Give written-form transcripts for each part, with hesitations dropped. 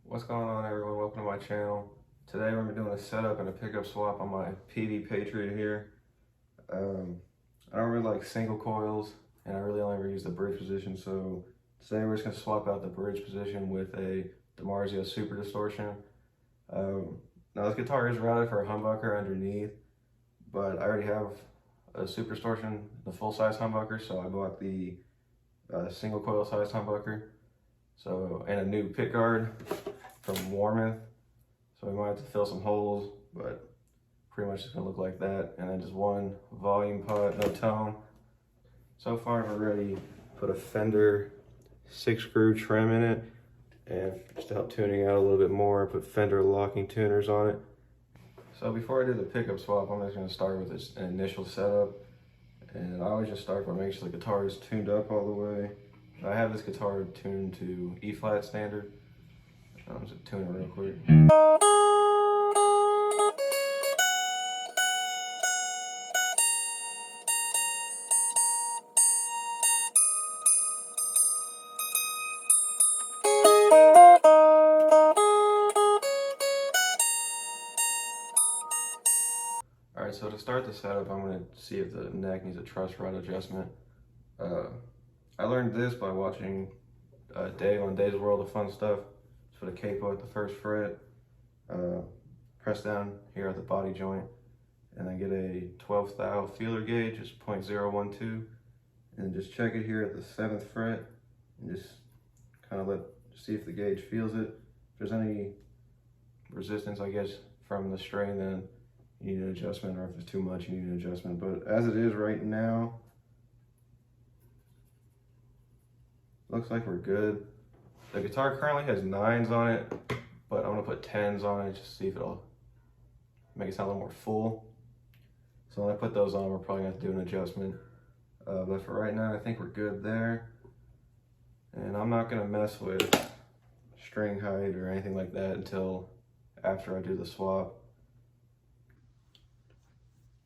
What's going on, everyone? Welcome to my channel. Today we're going to be doing a setup and a pickup swap on my Peavey Patriot here. I don't really like single coils, and I really only ever use the bridge position, so today we're just going to swap out the bridge position with a DiMarzio Super Distortion. Now this guitar is routed for a humbucker underneath, but I already have a Super Distortion, the full-size humbucker, so I bought the single coil size humbucker. And a new pick guard from Warmouth. So we might have to fill some holes, but pretty much it's gonna look like that. And then just one volume pot, no tone. So far I've already put a Fender 6-screw trim in it, and just to help tuning out a little bit more, put Fender locking tuners on it. So before I do the pickup swap, I'm just gonna start with an initial setup. And I always just start by making sure the guitar is tuned up all the way. I have this guitar tuned to E flat standard. I'll just tune it real quick. Alright, so to start the setup, I'm going to see if the neck needs a truss rod adjustment. I learned this by watching Dave on Dave's World of Fun Stuff. Just put a capo at the first fret, press down here at the body joint, and then get a 12th thou feeler gauge, just 0.012, and then just check it here at the 7th fret, and just kind of see if the gauge feels it. If there's any resistance, I guess, from the string, then you need an adjustment, or if there's too much, you need an adjustment. But as it is right now, looks like we're good. The guitar currently has 9s on it, but I'm gonna put 10s on it just to see if it'll make it sound a little more full. So when I put those on, we're probably gonna have to do an adjustment. But for right now, I think we're good there. And I'm not gonna mess with string height or anything like that until after I do the swap.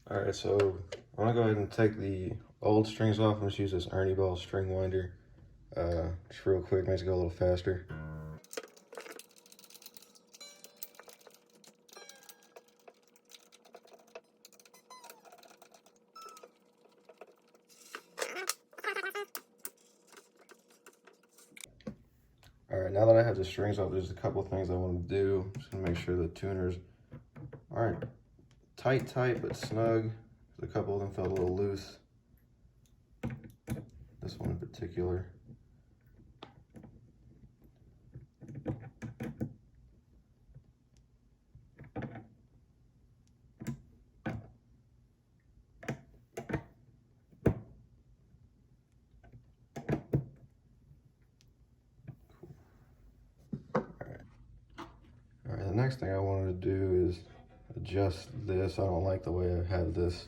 All right, so I'm gonna go ahead and take the old strings off. I'm just use this Ernie Ball string winder. Just real quick, makes it go a little faster. All right, now that I have the strings off, there's a couple things I want to do. Just gonna make sure the tuners aren't tight, but snug. A couple of them felt a little loose. This one in particular. The next thing I wanted to do is adjust this. I don't like the way I have this,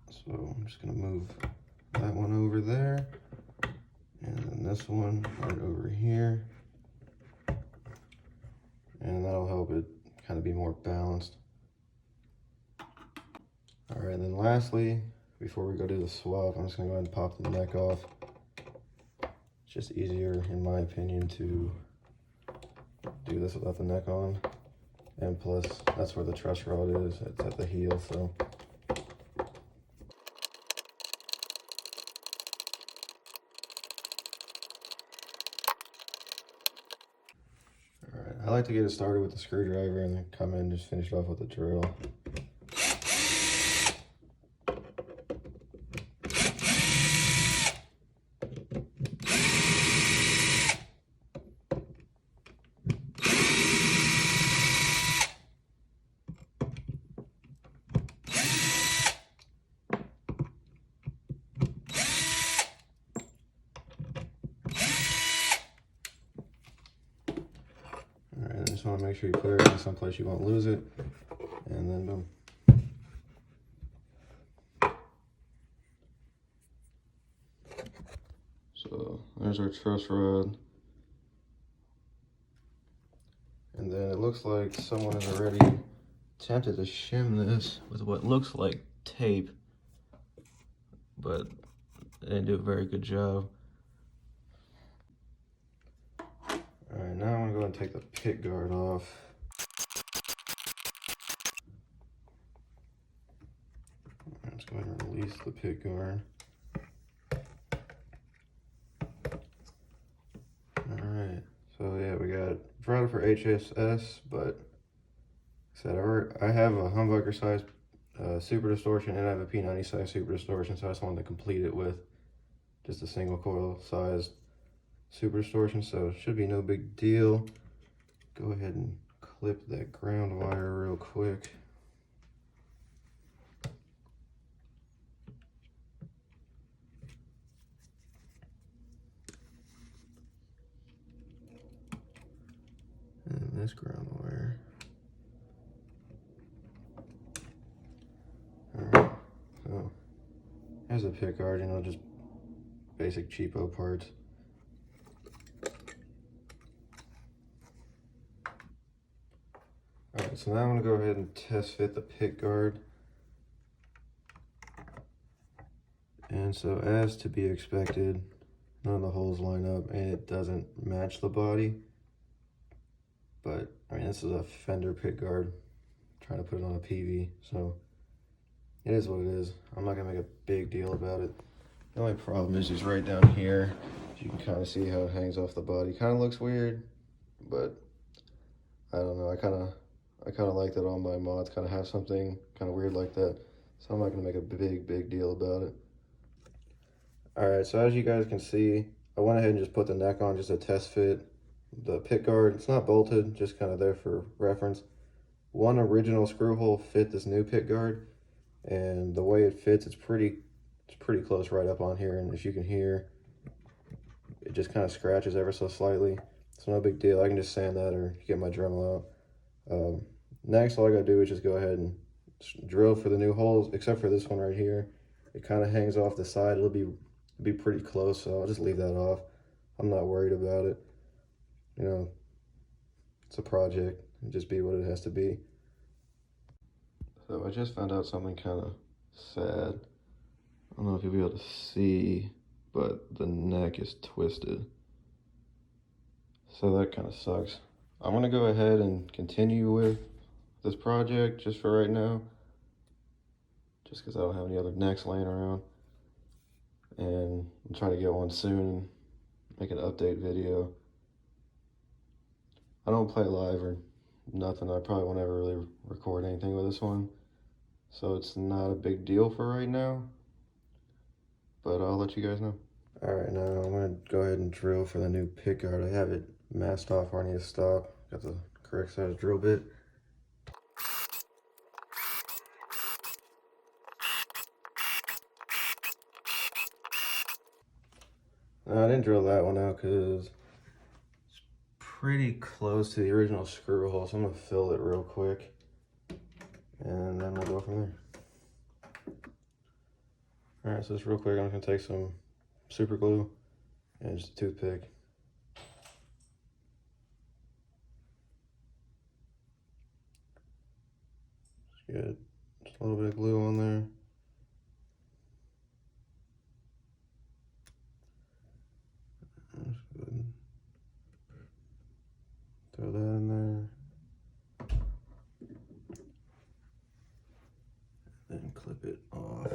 so I'm just gonna move that one over there, and then this one right over here, and that'll help it kind of be more balanced. All right, and then lastly, before we go do the swap, I'm just gonna go ahead and pop the neck off. It's just easier, in my opinion, to do this without the neck on, and plus that's where the truss rod is. It's at the heel, so all right, I like to get it started with the screwdriver and then come in and just finish it off with the drill. Just want to make sure you put it in someplace you won't lose it, and then boom. So there's our truss rod, and then it looks like someone has already attempted to shim this with what looks like tape, but they didn't do a very good job. All right, right, now I'm gonna go ahead and take the pick guard off. Let's go ahead and release the pick guard. Alright, so yeah, we got throttle for HSS, but I have a humbucker size super distortion, and I have a P90 size super distortion, so I just wanted to complete it with just a single coil size super distortion, so it should be no big deal. Go ahead and clip that ground wire real quick. And this ground wire. Alright, so here's a pick guard, you know, just basic cheapo parts. Alright, so now I'm going to go ahead and test fit the pick guard. And so, as to be expected, none of the holes line up and it doesn't match the body. But, I mean, this is a Fender pick guard. I'm trying to put it on a Peavey, so it is what it is. I'm not going to make a big deal about it. The only problem is right down here. You can kind of see how it hangs off the body. Kind of looks weird, but I don't know. I kind of like that all my mods kind of have something kind of weird like that. So I'm not going to make a big deal about it. Alright, so as you guys can see, I went ahead and just put the neck on just to test fit the pick guard. It's not bolted, just kind of there for reference. One original screw hole fit this new pick guard, and the way it fits, it's pretty close right up on here, and if you can hear, it just kind of scratches ever so slightly. It's no big deal. I can just sand that or get my Dremel out. Next, all I gotta do is just go ahead and drill for the new holes, except for this one right here. It kind of hangs off the side. It'll be pretty close, so I'll just leave that off. I'm not worried about it. You know, it's a project. It'll just be what it has to be. So I just found out something kind of sad. I don't know if you'll be able to see, but the neck is twisted. So that kind of sucks. I'm gonna go ahead and continue with this project just for right now, just because I don't have any other necks laying around. And I'm trying to get one soon, make an update video. I don't play live or nothing. I probably won't ever really record anything with this one, so it's not a big deal for right now, but I'll let you guys know. Alright, now I'm going to go ahead and drill for the new pick guard. I have it masked off where I need to stop. Got the correct size drill bit. Now, I didn't drill that one out because it's pretty close to the original screw hole, so I'm going to fill it real quick, and then we'll go from there. Alright, so just real quick, I'm just going to take some super glue and just a toothpick. Just get just a little bit of glue on there. That's good. Throw that in there. Then clip it off.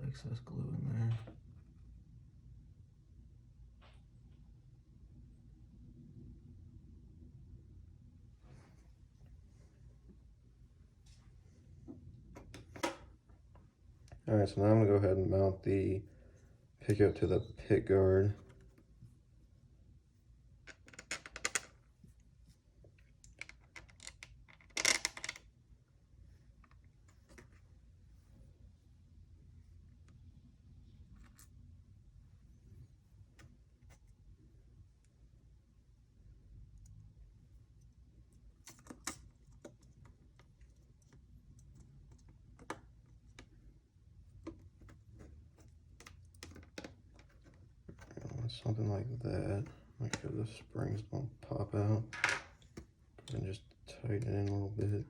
Excess glue in there. Alright, so now I'm going to go ahead and mount the pickup to the pick guard. Something like that. Make sure the springs don't pop out. And just tighten it in a little bit.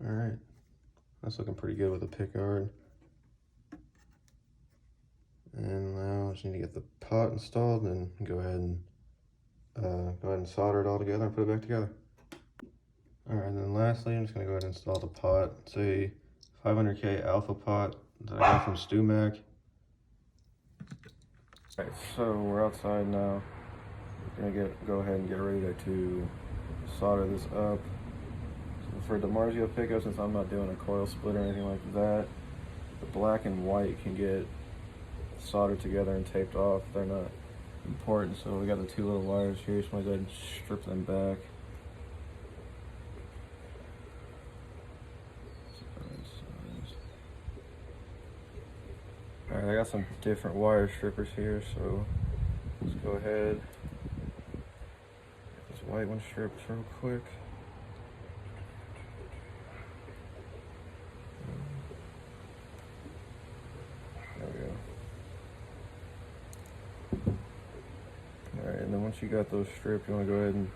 All right, that's looking pretty good with the pick guard. And now I just need to get the pot installed and go ahead and solder it all together and put it back together. All right, and then lastly, I'm just gonna go ahead and install the pot. It's a 500K alpha pot that I got from StewMac. All right, so we're outside now. We're gonna go ahead and get ready to solder this up. So for DiMarzio pickup, since I'm not doing a coil split or anything like that, the black and white can get soldered together and taped off. They're not important, so we got the two little wires here. So I'm gonna go ahead and strip them back. All right, I got some different wire strippers here, so let's go ahead. Get this white one stripped real quick. There we go. All right, and then once you got those stripped, you want to go ahead and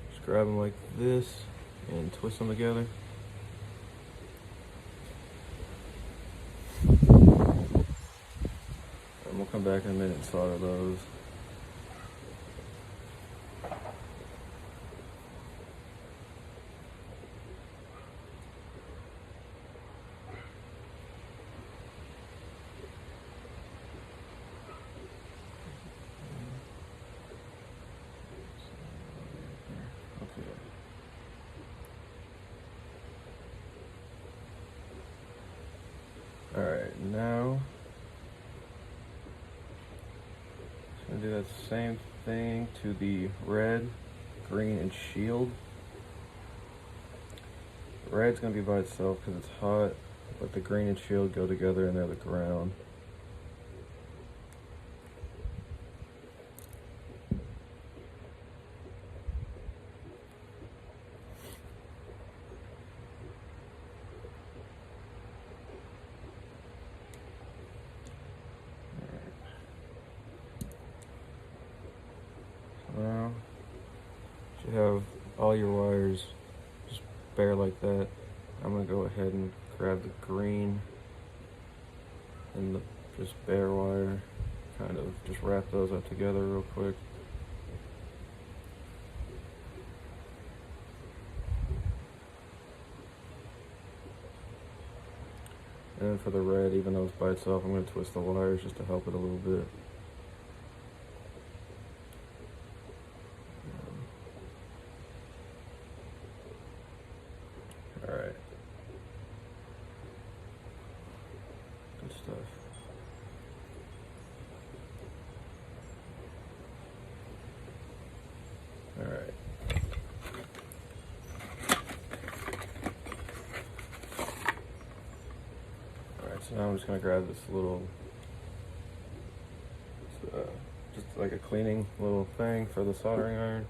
just grab them like this and twist them together. And we'll come back in a minute and solder those. All right, now I'm gonna do that same thing to the red, green, and shield. The red's gonna be by itself because it's hot, but the green and shield go together and they're the ground. Now, you have all your wires just bare like that. I'm gonna go ahead and grab the green and the just bare wire, kind of just wrap those up together real quick. And then for the red, even though it's by itself, I'm gonna twist the wires just to help it a little bit. Alright. Good stuff. Alright. Alright, so now I'm just going to grab this little, just like a cleaning little thing for the soldering iron,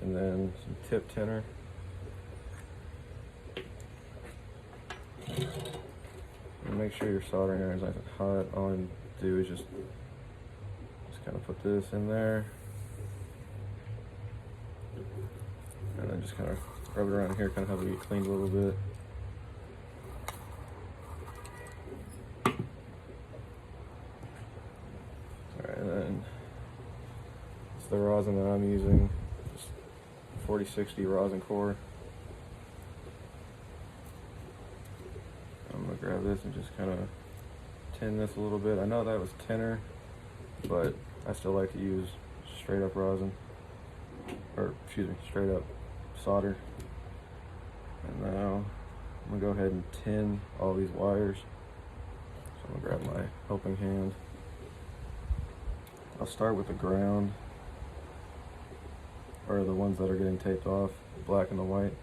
and then some tip tinner. And make sure your soldering iron is nice and hot. All you do is just kind of put this in there, and then just kind of rub it around here, kind of have it get cleaned a little bit. Alright, and then it's the rosin that I'm using, just 4060 rosin core. I'm gonna grab this and just kind of tin this a little bit. I know that was tinner, but I still like to use straight up rosin, or excuse me, straight up solder. And now I'm gonna go ahead and tin all these wires. So I'm gonna grab my helping hand. I'll start with the ground, or the ones that are getting taped off, the black and the white.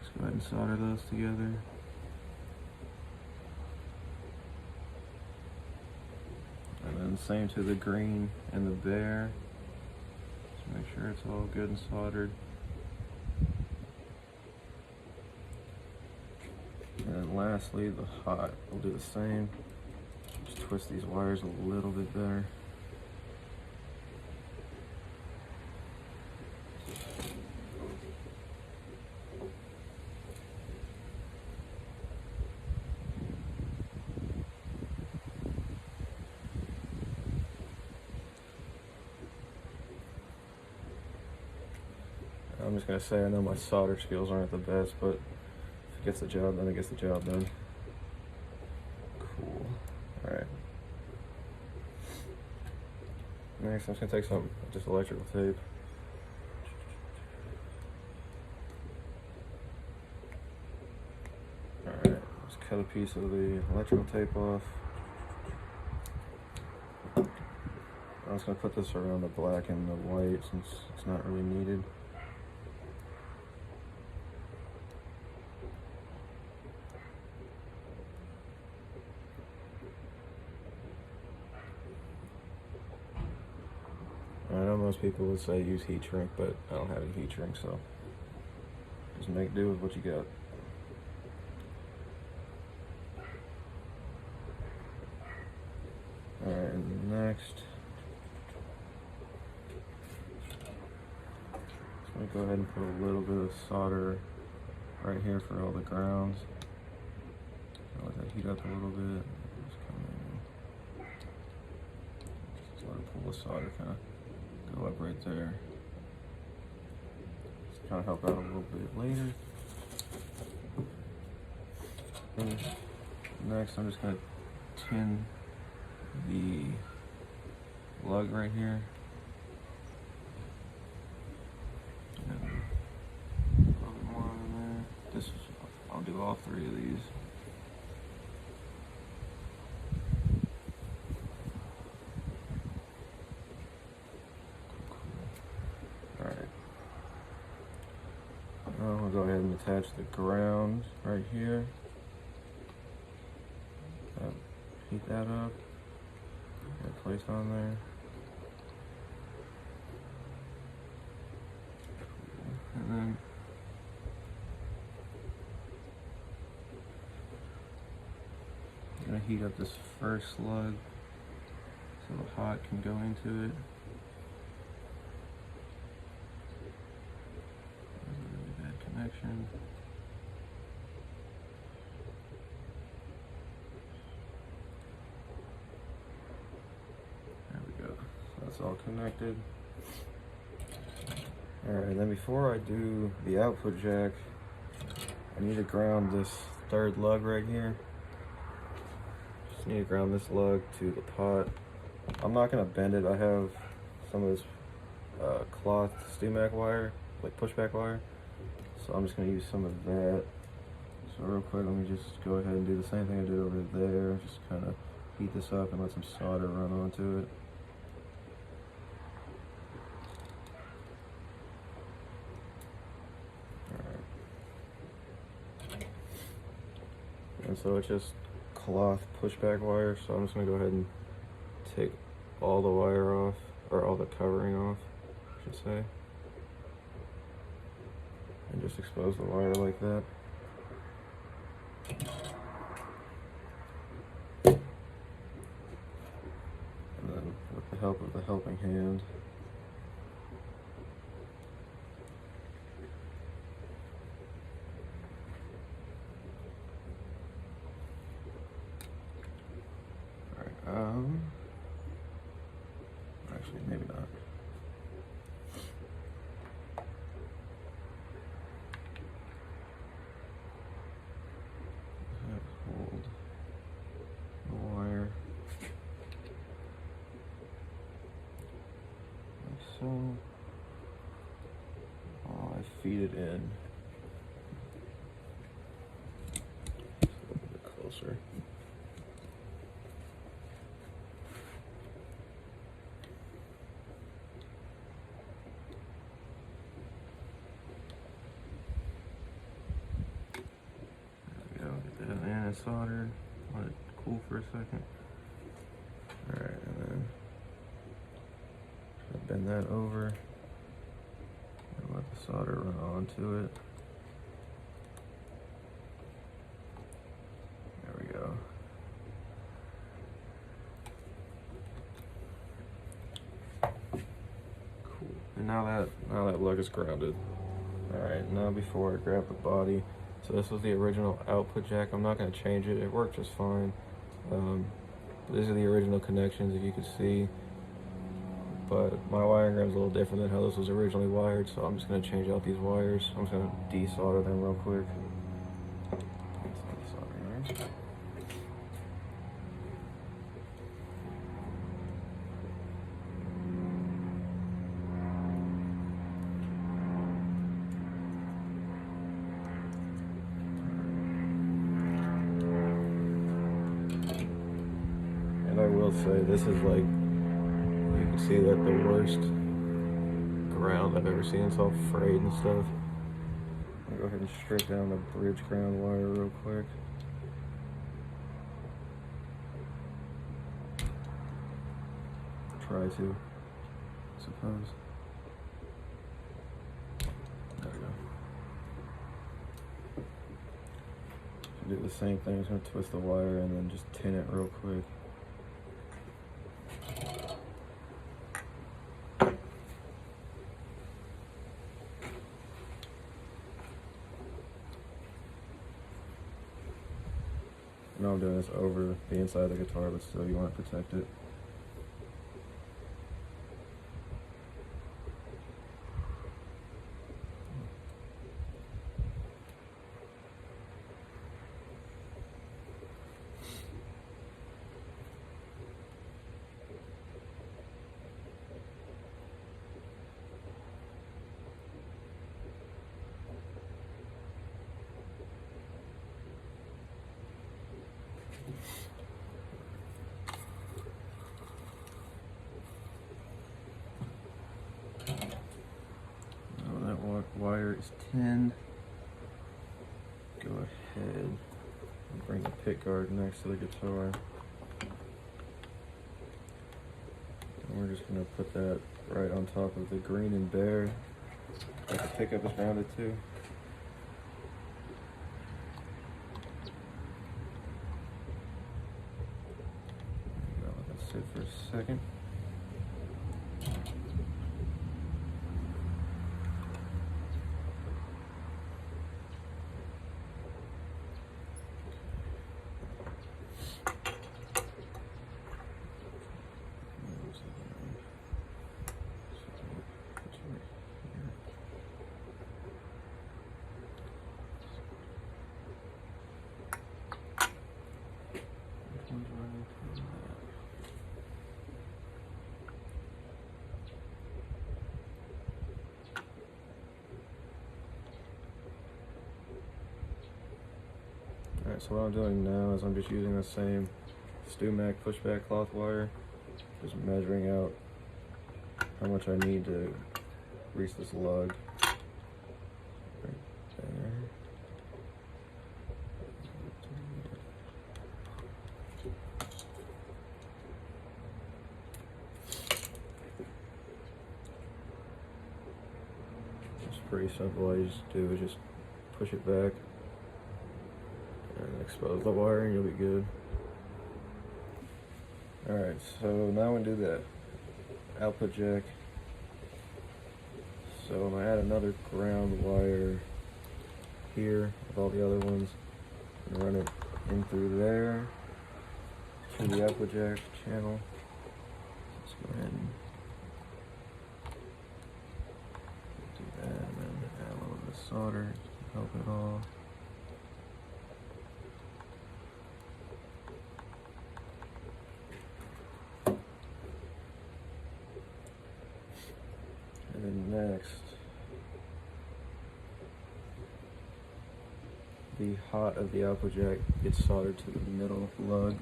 Just go ahead and solder those together. And then same to the green and the bare. Just make sure it's all good and soldered. And then lastly, the hot. We'll do the same. Just twist these wires a little bit better. I'm just gonna say I know my solder skills aren't the best, but if it gets the job done, it gets the job done. Cool. Alright. Next, I'm just gonna take some just electrical tape. Alright, just cut a piece of the electrical tape off. I'm just going to put this around the black and the white since it's not really needed. I know most people would say use heat shrink, but I don't have any heat shrink, so just make do with what you got. Alright, next, I'm going to go ahead and put a little bit of solder right here for all the grounds. Let that heat up a little bit. Just come in. Just let it pull the solder kind of go up right there. Just kind of help out a little bit later. And next, I'm just going to tin the lug right here. And a little bit more in there. I'll do all three of these. Alright. Now I'll go ahead and attach the ground right here. Heat that up. Get it placed on there. And then I'm gonna heat up this first slug so the hot can go into it. That's a really bad connection. There we go. So that's all connected. Alright, then before I do the output jack, I need to ground this third lug right here. Just need to ground this lug to the pot. I'm not going to bend it. I have some of this cloth STUMAC wire, like pushback wire. So I'm just going to use some of that. So real quick, let me just go ahead and do the same thing I did over there. Just kind of heat this up and let some solder run onto it. And so it's just cloth pushback wire, so I'm just going to go ahead and take all the wire off, or all the covering off, I should say. And just expose the wire like that. And then with the help of the helping hand, actually, maybe not. Hold the wire like so. I feed it in. Just a little bit closer. And it's soldered. Let it cool for a second. Alright, and then bend that over and let the solder run onto it. There we go. Cool. And now that lug is grounded. Alright, now before I grab the body, so this was the original output jack. I'm not going to change it. It worked just fine. These are the original connections, if you could see. but my wiring gram's a little different than how this was originally wired, so I'm just going to change out these wires. I'm just going to desolder them real quick. And I will say, this is like, you can see that the worst ground I've ever seen. It's all frayed and stuff. I'll go ahead and strip down the bridge ground wire real quick. Try to, I suppose. There we go. So do the same thing. I'm just going to twist the wire and then just tin it real quick. I know I'm doing this over the inside of the guitar, but still you want to protect it. Wire is 10. Go ahead and bring the pick guard next to the guitar. And we're just going to put that right on top of the green and bare. The pickup is rounded too. Let that sit for a second. Alright, so what I'm doing now is I'm just using the same StewMac pushback cloth wire, just measuring out how much I need to reach this lug. Right there. It's pretty simple. All you just do is just push it back and expose the wire and you'll be good. Alright, so now we do the output jack. So I'm going to add another ground wire here with all the other ones and run it in through there to the output jack channel. Let's go ahead and do that and then add a little bit of solder to help it all. And then next, the hot of the output jack gets soldered to the middle lug.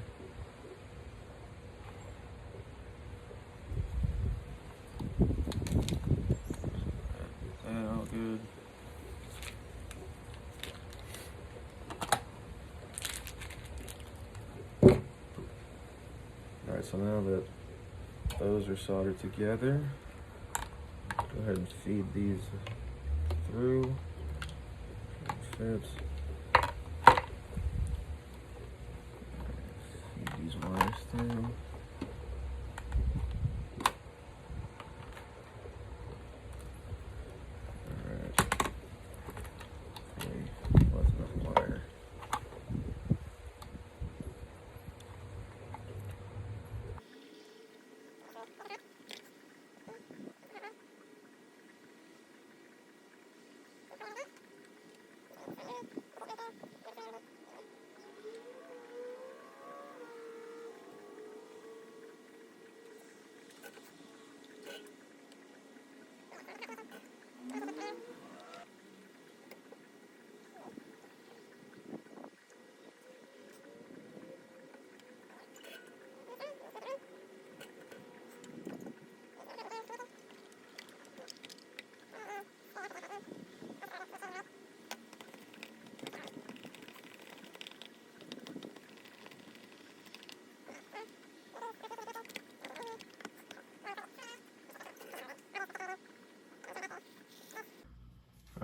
That all good. Alright, so now that those are soldered together, go ahead and feed these through. It fits. Feed these wires through. Alright. Okay, that's enough wire.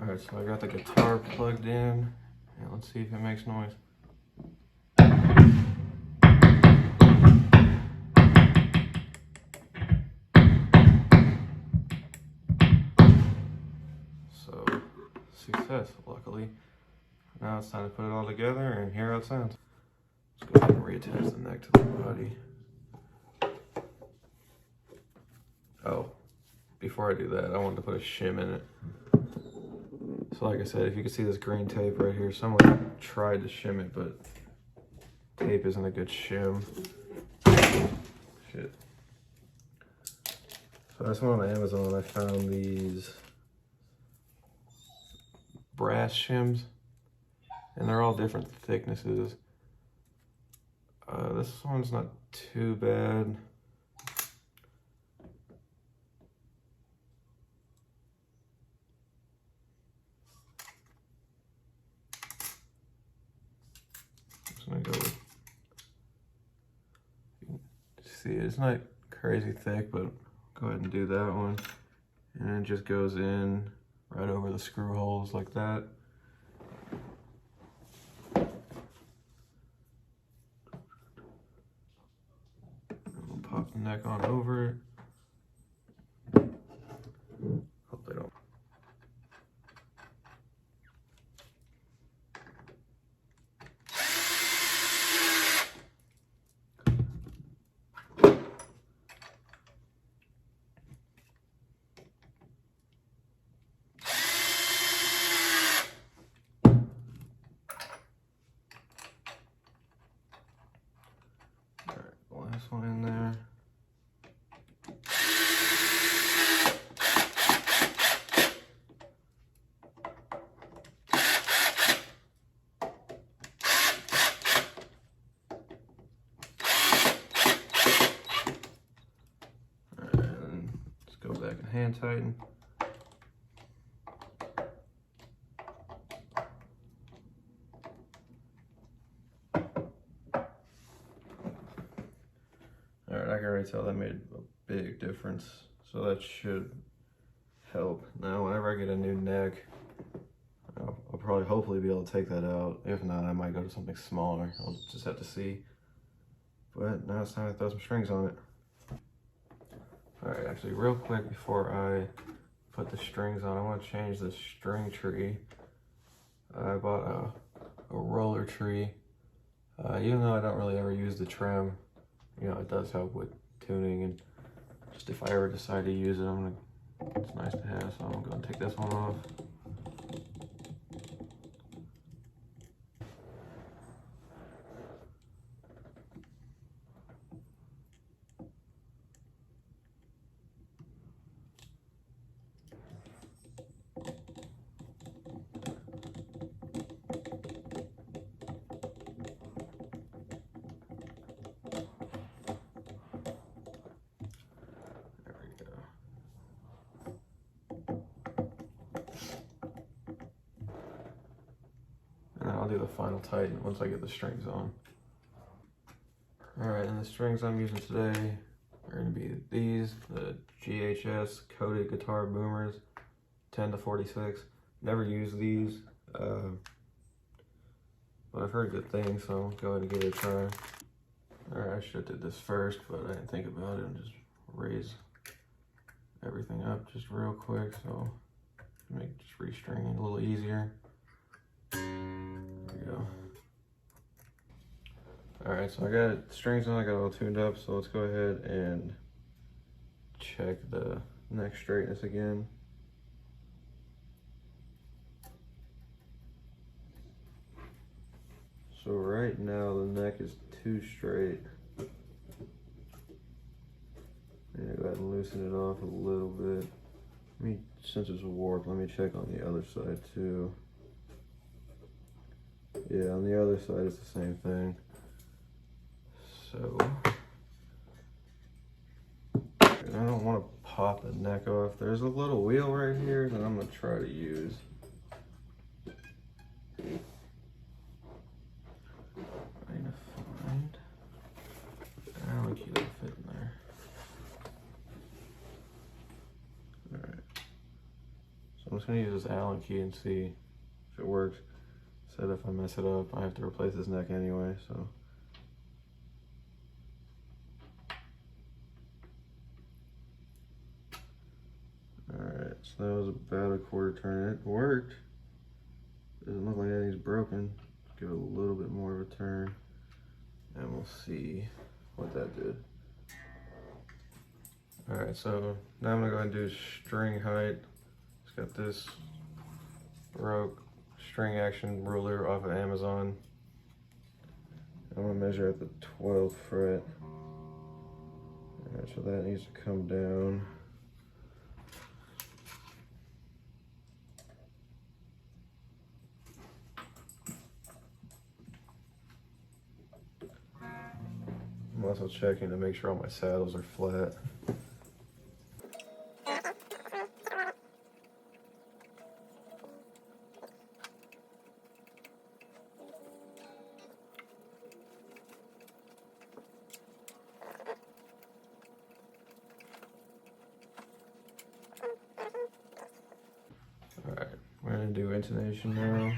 Alright, so I got the guitar plugged in, and let's see if it makes noise. So, success, luckily. Now it's time to put it all together and hear how it sounds. Let's go ahead and reattach the neck to the body. Oh, before I do that, I wanted to put a shim in it. So like I said, if you can see this green tape right here, someone tried to shim it, but tape isn't a good shim. Shit. So I just went on Amazon, I found these brass shims, and they're all different thicknesses. This one's not too bad. I'm just gonna go with, see, it's not crazy thick, but go ahead and do that one. And it just goes in right over the screw holes like that. Pop the neck on over it. Hope they don't. All right, last one in there. Go back and hand tighten. Alright, I can already tell that made a big difference, so that should help. Now, whenever I get a new neck, I'll probably hopefully be able to take that out. If not, I might go to something smaller. I'll just have to see. But now it's time to throw some strings on it. Alright, actually real quick before I put the strings on, I want to change the string tree. I bought a roller tree. Even though I don't really ever use the trim, you know, it does help with tuning, and just if I ever decide to use it, it's nice to have, so I'm going to take this one off. And then I'll do the final tighten once I get the strings on. Alright, and the strings I'm using today are going to be these, the GHS coated guitar boomers, 10 to 46. Never used these, but I've heard good things, so I'll go ahead and give it a try. Alright, I should have did this first, but I didn't think about it and just raise everything up just real quick, so make just restringing a little easier. There we go. Alright, so I got the strings on, I got it all tuned up, so let's go ahead and check the neck straightness again. So right now the neck is too straight. And go ahead and loosen it off a little bit. Since it's warped, let me check on the other side too. Yeah, on the other side it's the same thing. So I don't want to pop the neck off. There's a little wheel right here that I'm going to try to use. I don't think it'll fit in there. Alright. So I'm just gonna use this Allen key and see if it works. Said if I mess it up, I have to replace this neck anyway, so. Alright, so that was about a quarter turn. It worked. Doesn't look like anything's broken. Let's give it a little bit more of a turn and we'll see what that did. Alright, so now I'm gonna go ahead and do string height. Just got this Baroque string action ruler off of Amazon. I'm gonna measure at the 12th fret. Alright, so that needs to come down. I'm also checking to make sure all my saddles are flat. Alright, we're gonna do intonation now.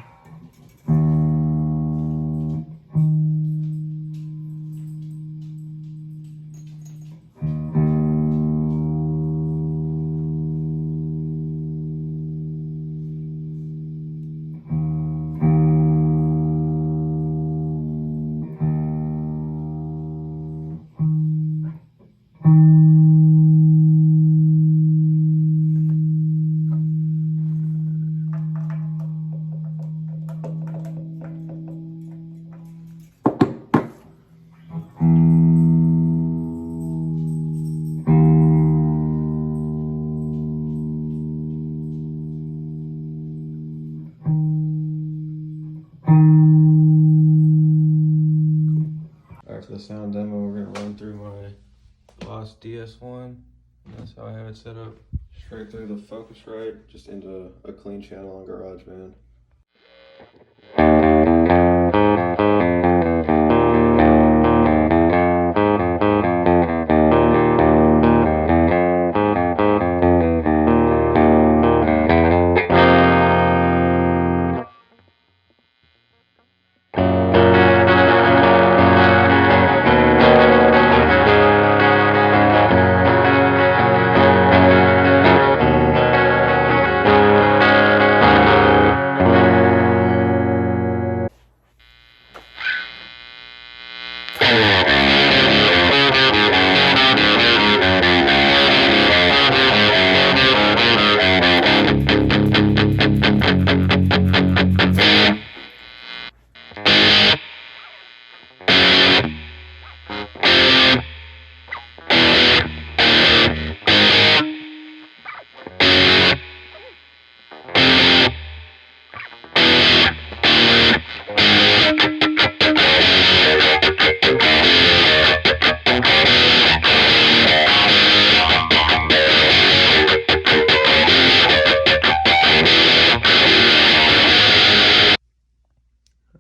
For the sound demo, we're gonna run through my Boss DS1. That's how I have it set up. Straight through the Focusrite, just into a clean channel on GarageBand.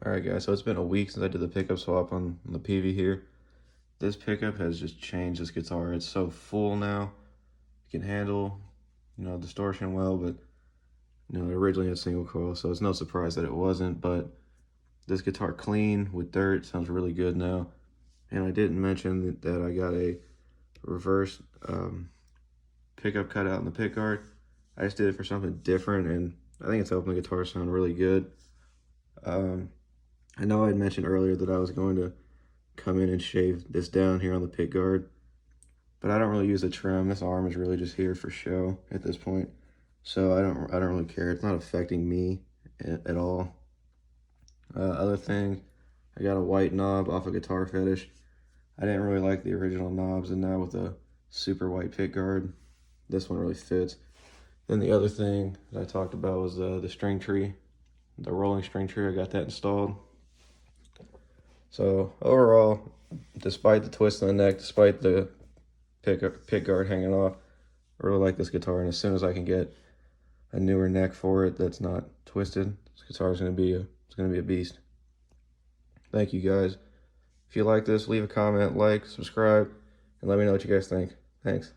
Alright guys, so it's been a week since I did the pickup swap on the Peavey here. This pickup has just changed this guitar. It's so full now. It can handle, distortion well, but it originally had single coil, so it's no surprise that it wasn't. But this guitar clean with dirt sounds really good now. And I didn't mention that I got a reverse pickup cut out in the pickguard. I just did it for something different, and I think it's helping the guitar sound really good. I know I had mentioned earlier that I was going to come in and shave this down here on the pickguard, but I don't really use a trim. This arm is really just here for show at this point, so I don't really care. It's not affecting me at all. Other thing, I got a white knob off of Guitar Fetish. I didn't really like the original knobs, and now with a super white pickguard, this one really fits. Then the other thing that I talked about was the string tree, the rolling string tree. I got that installed. So overall, despite the twist in the neck, despite the pickguard hanging off, I really like this guitar. And as soon as I can get a newer neck for it that's not twisted, this guitar is going to be a beast. Thank you guys. If you like this, leave a comment, like, subscribe, and let me know what you guys think. Thanks.